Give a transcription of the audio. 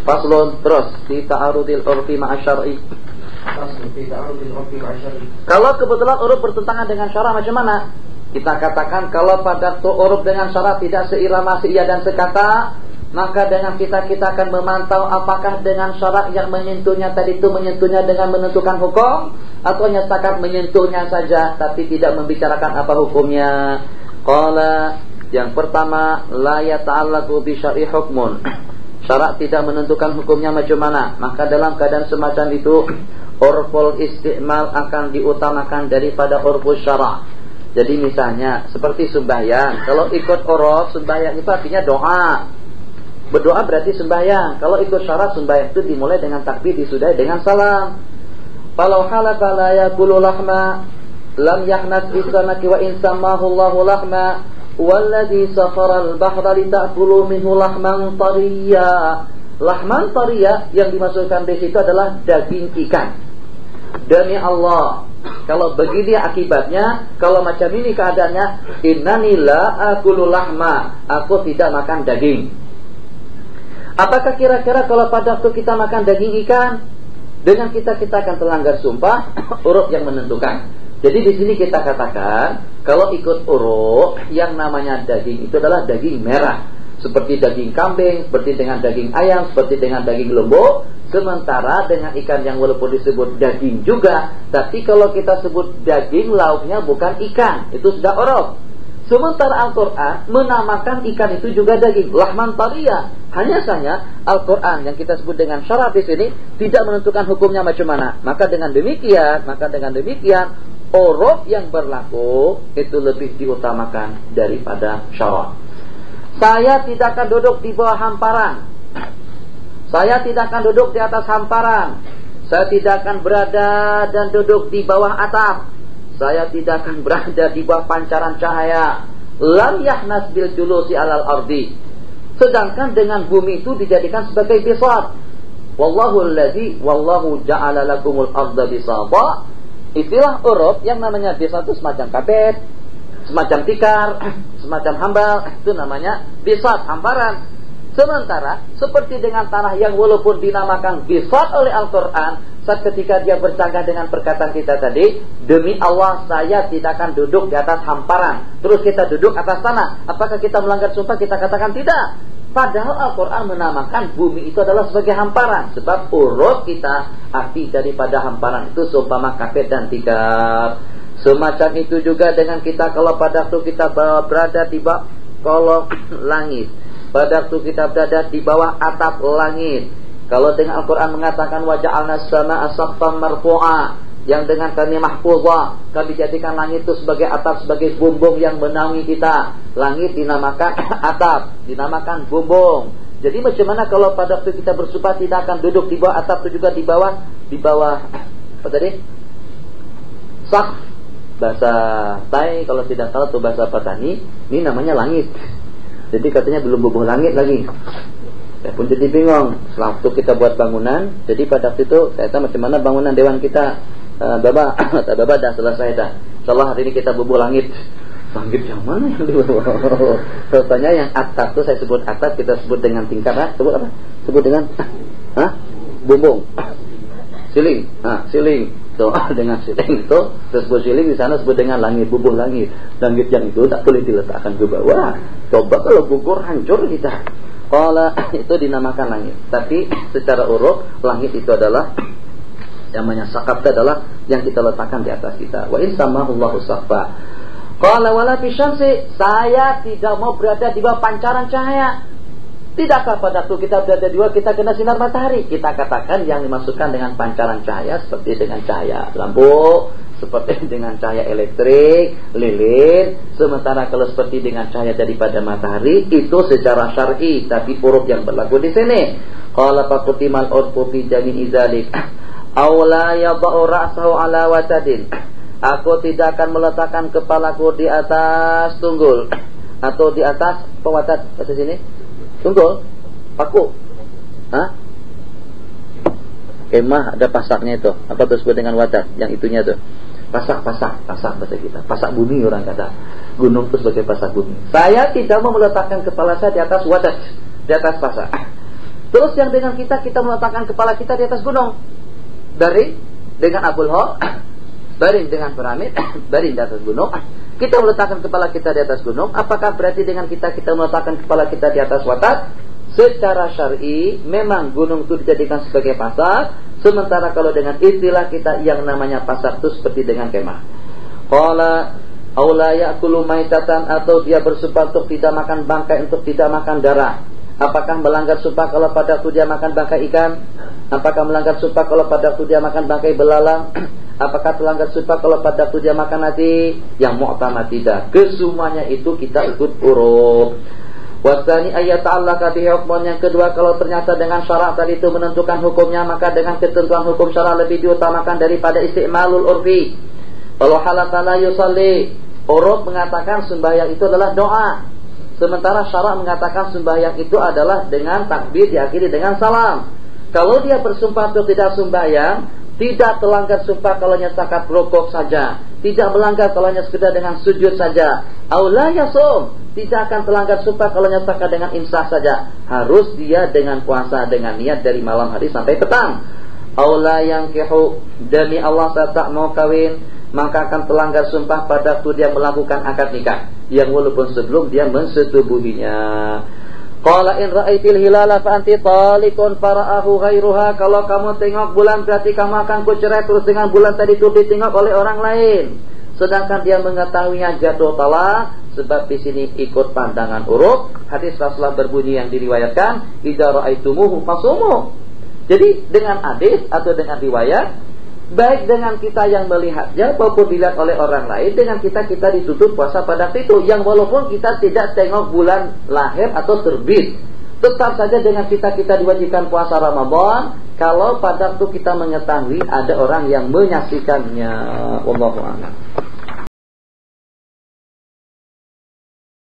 Faslun, terus fi ta'arudil urfi ma'a syar'i. Kalau kebetulan uruf bertentangan dengan syara, macam mana? Kita katakan kalau pada uruf dengan syara tidak seirama, seia dan sekata, maka dengan kita akan memantau apakah dengan syara yang menyentuhnya tadi itu menyentuhnya dengan menentukan hukum, atau hanya setakat menyentuhnya saja tapi tidak membicarakan apa hukumnya. Qala, yang pertama, la yata'allaqu bi syar'i hukmun. Syarak tidak menentukan hukumnya macam mana. Maka dalam keadaan semacam itu, urful isti'mal akan diutamakan daripada urful syarak. Jadi misalnya seperti sembahyang, kalau ikut uruf sembahyang itu artinya doa. Berdoa berarti sembahyang. Kalau ikut syarak, sembahyang itu dimulai dengan takbir, disudahi dengan salam. Falau halaka la yakulu lahma lam yahnas bisanaki wa insamahu Allahu lahma walladzi safara al-bahra lita'kulu minhu lahman tariya. Lahman tariya yang dimasukkan di situ adalah daging ikan. Demi Allah, kalau begini akibatnya, kalau macam ini keadaannya, innani la akulu lahma, aku tidak makan daging. Apakah kira-kira kalau pada waktu kita makan daging ikan, dengan kita akan terlanggar sumpah, uruf yang menentukan. Jadi di sini kita katakan kalau ikut uruf yang namanya daging itu adalah daging merah, seperti daging kambing, seperti dengan daging ayam, seperti dengan daging lembu. Sementara dengan ikan yang walaupun disebut daging juga, tapi kalau kita sebut daging lauknya bukan ikan, itu sudah uruf. Sementara Al-Quran menamakan ikan itu juga daging, lahman tariya. Hanya saja Al-Quran yang kita sebut dengan syarat di sini tidak menentukan hukumnya macam mana. Maka dengan demikian uruf yang berlaku itu lebih diutamakan daripada syarat. Saya tidak akan duduk di bawah hamparan. Saya tidak akan duduk di atas hamparan. Saya tidak akan berada dan duduk di bawah atap. Saya tidak akan berada di bawah pancaran cahaya. Lam yahnas bil julusi alal ardi. Sedangkan dengan bumi itu dijadikan sebagai bisat. Wallahu ja'ala lakumul arda bisata. Istilah uruf yang namanya bisat itu semacam kapet, semacam tikar, semacam hambal, itu namanya bisat, hamparan. Sementara seperti dengan tanah yang walaupun dinamakan bisat oleh Al-Quran, saat ketika dia bercanggah dengan perkataan kita tadi, demi Allah saya tidak akan duduk di atas hamparan, terus kita duduk atas tanah, apakah kita melanggar sumpah? Kita katakan tidak. Padahal Al-Quran menamakan bumi itu adalah sebagai hamparan, sebab uruf kita arti daripada hamparan itu seumpama kapet dan tikar. Semacam itu juga dengan kita kalau pada waktu kita berada di bawah kolong langit, pada waktu kita berada di bawah atap langit. Kalau dengan Al-Quran mengatakan waja'alna as-samaa'a saqfan marfu'a, yang dengan kami mahfuzah, kami jadikan langit itu sebagai atap, sebagai bumbung yang menaungi kita. Langit dinamakan atap, dinamakan bumbung. Jadi macam mana kalau pada waktu kita bersumpah tidak akan duduk di bawah atap, itu juga di bawah apa tadi? Saqf, bahasa Thai kalau tidak salah itu bahasa Patani, ini namanya langit. Jadi katanya belum bubuh langit lagi. Saya pun jadi bingung. Setelah waktu kita buat bangunan, jadi pada waktu itu saya tahu macam mana bangunan dewan kita. Baba dah selesai dah. Insyaallah hari ini kita bubuh langit. Langit yang mana yang dibubuh? Contohnya yang atap itu saya sebut atap, kita sebut dengan tingkat. Sebut apa? Sebut dengan bumbung. Siling. Siling. Tuh, dengan siling itu tersebut siling, di sana sebut dengan langit, bubuh langit. Langit yang itu tak boleh diletakkan ke bawah. Coba kalau gugur hancur kita. Kalau itu dinamakan langit. Tapi secara uruf langit itu adalah yang namanya saqaf adalah yang kita letakkan di atas kita. Wa in samahullahu saqfa. Qala wala fi syamsi, saya tidak mau berada di bawah pancaran cahaya. Tidakkah pada waktu kita berada di bawah kita kena sinar matahari? Kita katakan yang dimaksudkan dengan pancaran cahaya seperti dengan cahaya lampu, seperti dengan cahaya elektrik, lilin. Sementara kalau seperti dengan cahaya daripada matahari itu secara syar'i, tapi huruf yang berlaku di sini. Qala faqutimal urfu fi jami' izalik. Aula yadha'u ra'sahu ala watadin. Aku tidak akan meletakkan kepalaku di atas tunggul atau di atas pewatad pada sini. Tunggul, paku. Kemah ada pasaknya itu. Apa itu disebut dengan watad? Yang itunya tuh. Pasak bahasa kita. Pasak bumi orang kata. Gunung itu sebagai pasak bumi. Saya tidak mau meletakkan kepala saya di atas watad, di atas pasak. Terus yang dengan kita meletakkan kepala kita di atas gunung. Baring dengan Abul Hol, baring dengan piramid, baring di atas gunung. Kita meletakkan kepala kita di atas gunung. Apakah berarti dengan kita meletakkan kepala kita di atas watak? Secara syar'i memang gunung itu dijadikan sebagai pasar. Sementara kalau dengan istilah kita yang namanya pasar itu seperti dengan kemah. Qala aula ya'kulu maitatan, atau dia bersumpah untuk tidak makan bangkai, untuk tidak makan darah. Apakah melanggar sumpah kalau pada waktu dia makan bangkai ikan? Apakah melanggar sumpah kalau pada waktu dia makan bangkai belalang? Apakah melanggar sumpah kalau pada waktu dia makan nasi? Yang mu'tamad tidak. Kesemuanya itu kita ikut uruf. Wasani ayat Allah bihi hukmun. Yang kedua, kalau ternyata dengan syarak tadi itu menentukan hukumnya, maka dengan ketentuan hukum syarak lebih diutamakan daripada isti'malul urfi. Kalau halata la yusalli, uruf mengatakan sembahyang itu adalah doa. Sementara syarak mengatakan sembahyang itu adalah dengan takbir diakhiri dengan salam. Kalau dia bersumpah untuk tidak sembahyang, tidak terlanggar sumpah kalau hanya setakat rukuk saja, tidak melanggar kalau hanya sekedar dengan sujud saja. Aula yasum, tidak akan terlanggar sumpah kalau hanya setakat dengan imsak saja. Harus dia dengan puasa, dengan niat dari malam hari sampai petang. Aula yang kihu, demi Allah saya tak mau kawin, maka akan terlanggar sumpah pada waktu dia melakukan akad nikah, yang walaupun sebelum dia mensetubuhinya. Qala in ra'aitil hilala fa anti talikun fara'ahu ghairuha. Kalau kamu tengok bulan berarti kamu akan kucerai, terus dengan bulan tadi itu ditengok oleh orang lain, sedangkan dia mengetahuinya jatuh talak. Sebab di sini ikut pandangan uruf. Hadis Rasulullah berbunyi yang diriwayatkan, idza ra'aitumuhu fasumu. Jadi dengan hadis atau dengan riwayat, baik dengan kita yang melihatnya maupun dilihat oleh orang lain, dengan kita ditutup puasa pada waktu itu, yang walaupun kita tidak tengok bulan lahir atau terbit, tetap saja dengan kita diwajibkan puasa Ramadan kalau pada waktu kita mengetahui ada orang yang menyaksikannya. Wallahu a'lam.